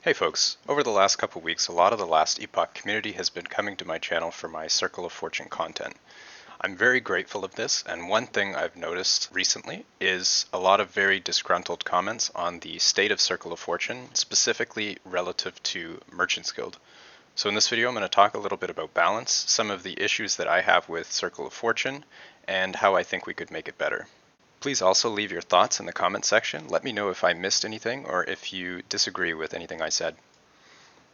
Hey folks, over the last couple weeks, a lot of the last Epoch community has been coming to my channel for my Circle of Fortune content. I'm very grateful of this, and one thing I've noticed recently is a lot of very disgruntled comments on the state of Circle of Fortune, specifically relative to Merchant's Guild. So in this video I'm going to talk a little bit about balance, some of the issues that I have with Circle of Fortune, and how I think we could make it better. Please also leave your thoughts in the comment section. Let me know if I missed anything or if you disagree with anything I said.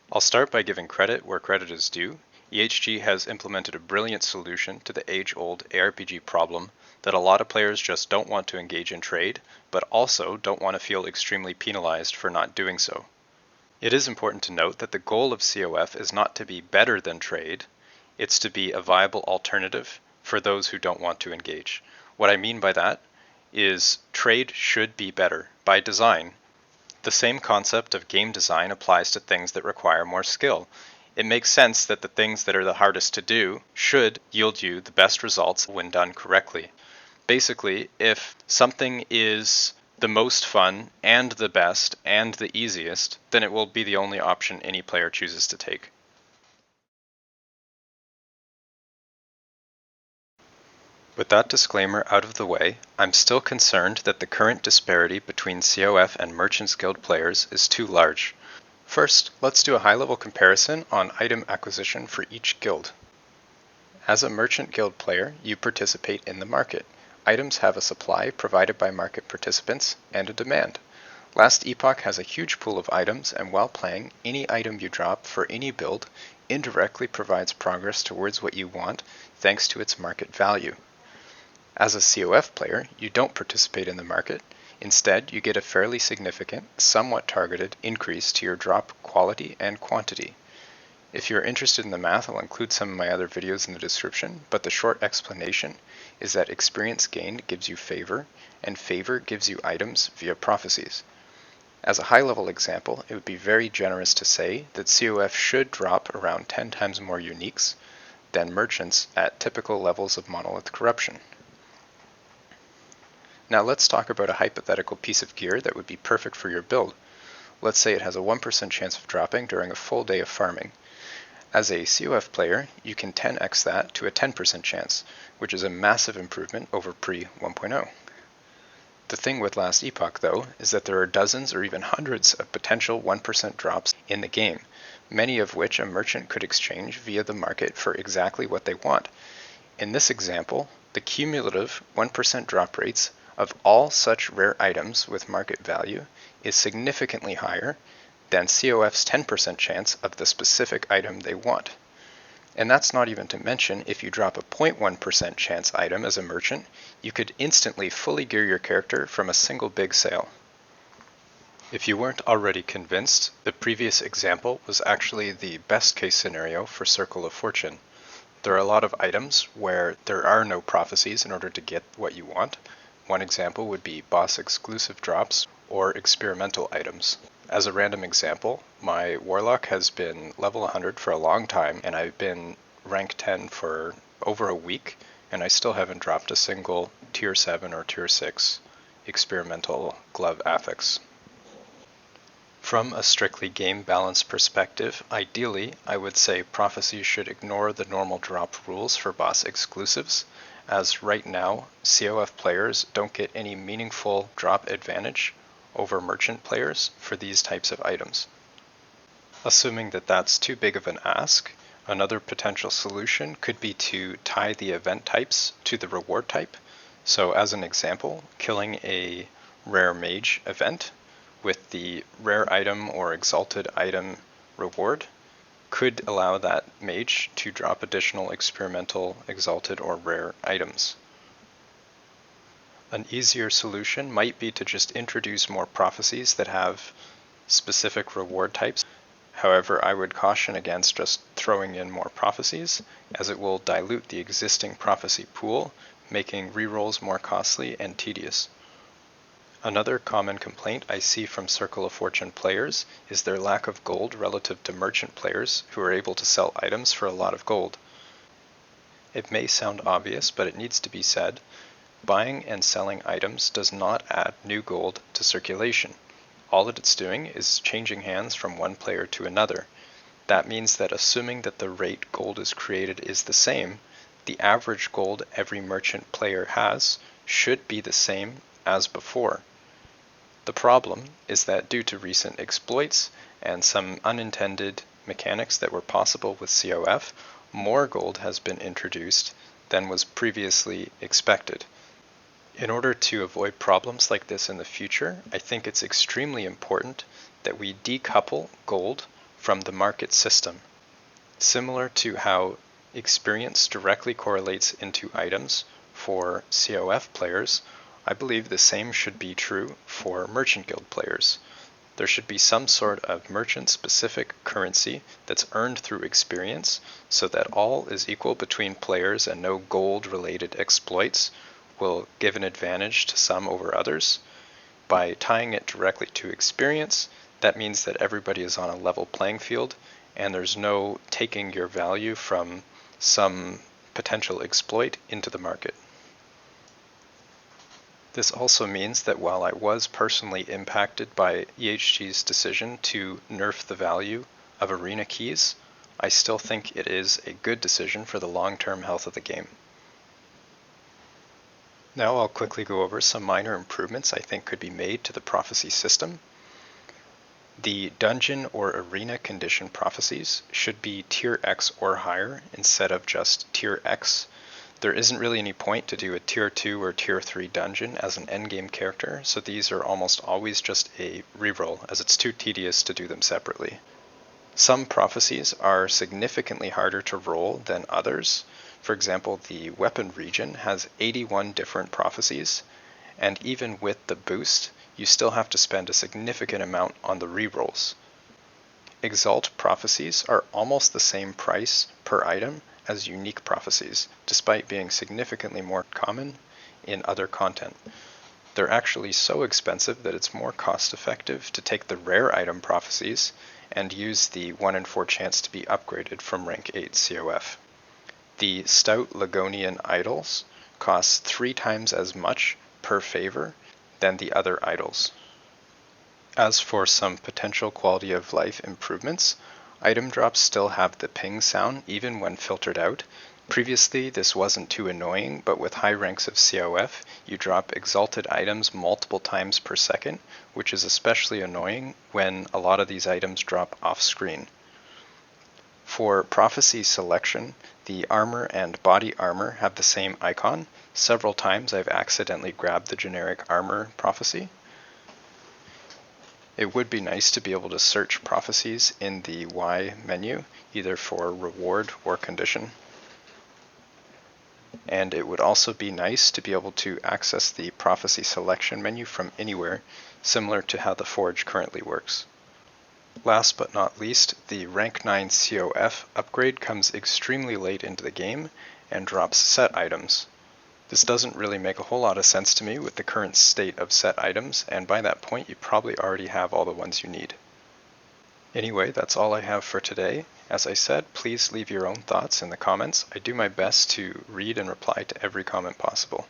I'll start by giving credit where credit is due. EHG has implemented a brilliant solution to the age-old ARPG problem that a lot of players just don't want to engage in trade, but also don't want to feel extremely penalized for not doing so. It is important to note that the goal of COF is not to be better than trade, it's to be a viable alternative for those who don't want to engage. What I mean by that is trade should be better by design. The same concept of game design applies to things that require more skill. It makes sense that the things that are the hardest to do should yield you the best results when done correctly. Basically, if something is the most fun and the best and the easiest, then it will be the only option any player chooses to take. With that disclaimer out of the way, I'm still concerned that the current disparity between COF and Merchants Guild players is too large. First, let's do a high-level comparison on item acquisition for each guild. As a Merchant Guild player, you participate in the market. Items have a supply provided by market participants and a demand. Last Epoch has a huge pool of items, and while playing, any item you drop for any build indirectly provides progress towards what you want thanks to its market value. As a COF player, you don't participate in the market. Instead, you get a fairly significant, somewhat targeted increase to your drop quality and quantity. If you're interested in the math, I'll include some of my other videos in the description, but the short explanation is that experience gained gives you favor, and favor gives you items via prophecies. As a high-level example, it would be very generous to say that COF should drop around 10 times more uniques than merchants at typical levels of monolith corruption. Now let's talk about a hypothetical piece of gear that would be perfect for your build. Let's say it has a 1% chance of dropping during a full day of farming. As a COF player, you can 10x that to a 10% chance, which is a massive improvement over pre-1.0. The thing with last Epoch, though, is that there are dozens or even hundreds of potential 1% drops in the game, many of which a merchant could exchange via the market for exactly what they want. In this example, the cumulative 1% drop rates of all such rare items with market value is significantly higher than COF's 10% chance of the specific item they want. And that's not even to mention if you drop a 0.1% chance item as a merchant, you could instantly fully gear your character from a single big sale. If you weren't already convinced, the previous example was actually the best case scenario for Circle of Fortune. There are a lot of items where there are no prophecies in order to get what you want. One example would be boss exclusive drops or experimental items. As a random example, my Warlock has been level 100 for a long time, and I've been rank 10 for over a week, and I still haven't dropped a single tier 7 or tier 6 experimental glove affix. From a strictly game balance perspective, ideally, I would say prophecies should ignore the normal drop rules for boss exclusives, as right now, COF players don't get any meaningful drop advantage over merchant players for these types of items. Assuming that that's too big of an ask, another potential solution could be to tie the event types to the reward type. So as an example, killing a rare mage event with the rare item or exalted item reward could allow that mage to drop additional experimental, exalted, or rare items. An easier solution might be to just introduce more prophecies that have specific reward types. However, I would caution against just throwing in more prophecies, as it will dilute the existing prophecy pool, making rerolls more costly and tedious. Another common complaint I see from Circle of Fortune players is their lack of gold relative to merchant players who are able to sell items for a lot of gold. It may sound obvious, but it needs to be said. Buying and selling items does not add new gold to circulation. all that it's doing is changing hands from one player to another. That means that assuming that the rate gold is created is the same, the average gold every merchant player has should be the same as before. The problem is that due to recent exploits and some unintended mechanics that were possible with COF, more gold has been introduced than was previously expected. In order to avoid problems like this in the future, I think it's extremely important that we decouple gold from the market system. Similar to how experience directly correlates into items for COF players, I believe the same should be true for Merchant Guild players. There should be some sort of merchant-specific currency that's earned through experience so that all is equal between players and no gold-related exploits will give an advantage to some over others. By tying it directly to experience, that means that everybody is on a level playing field and there's no taking your value from some potential exploit into the market. This also means that while I was personally impacted by EHG's decision to nerf the value of arena keys, I still think it is a good decision for the long-term health of the game. Now I'll quickly go over some minor improvements I think could be made to the prophecy system. The dungeon or arena condition prophecies should be tier X or higher instead of just tier X. There isn't really any point to do a tier 2 or tier 3 dungeon as an endgame character, so these are almost always just a reroll, as it's too tedious to do them separately. Some prophecies are significantly harder to roll than others. For example, the weapon region has 81 different prophecies, and even with the boost, you still have to spend a significant amount on the rerolls. Exalt prophecies are almost the same price per item as unique prophecies, despite being significantly more common in other content. They're actually so expensive that it's more cost effective to take the rare item prophecies and use the 1 in 4 chance to be upgraded from rank 8 COF. The Stout Ligonian idols cost 3 times as much per favor than the other idols. As for some potential quality of life improvements, item drops still have the ping sound even when filtered out. Previously this wasn't too annoying, but with high ranks of COF, you drop exalted items multiple times per second, which is especially annoying when a lot of these items drop off screen. For prophecy selection, the armor and body armor have the same icon. Several times I've accidentally grabbed the generic armor prophecy. It would be nice to be able to search prophecies in the Y menu, either for reward or condition. And it would also be nice to be able to access the prophecy selection menu from anywhere, similar to how the Forge currently works. Last but not least, the rank 9 COF upgrade comes extremely late into the game and drops set items. This doesn't really make a whole lot of sense to me with the current state of set items, and by that point you probably already have all the ones you need. Anyway, that's all I have for today. As I said, please leave your own thoughts in the comments. I do my best to read and reply to every comment possible.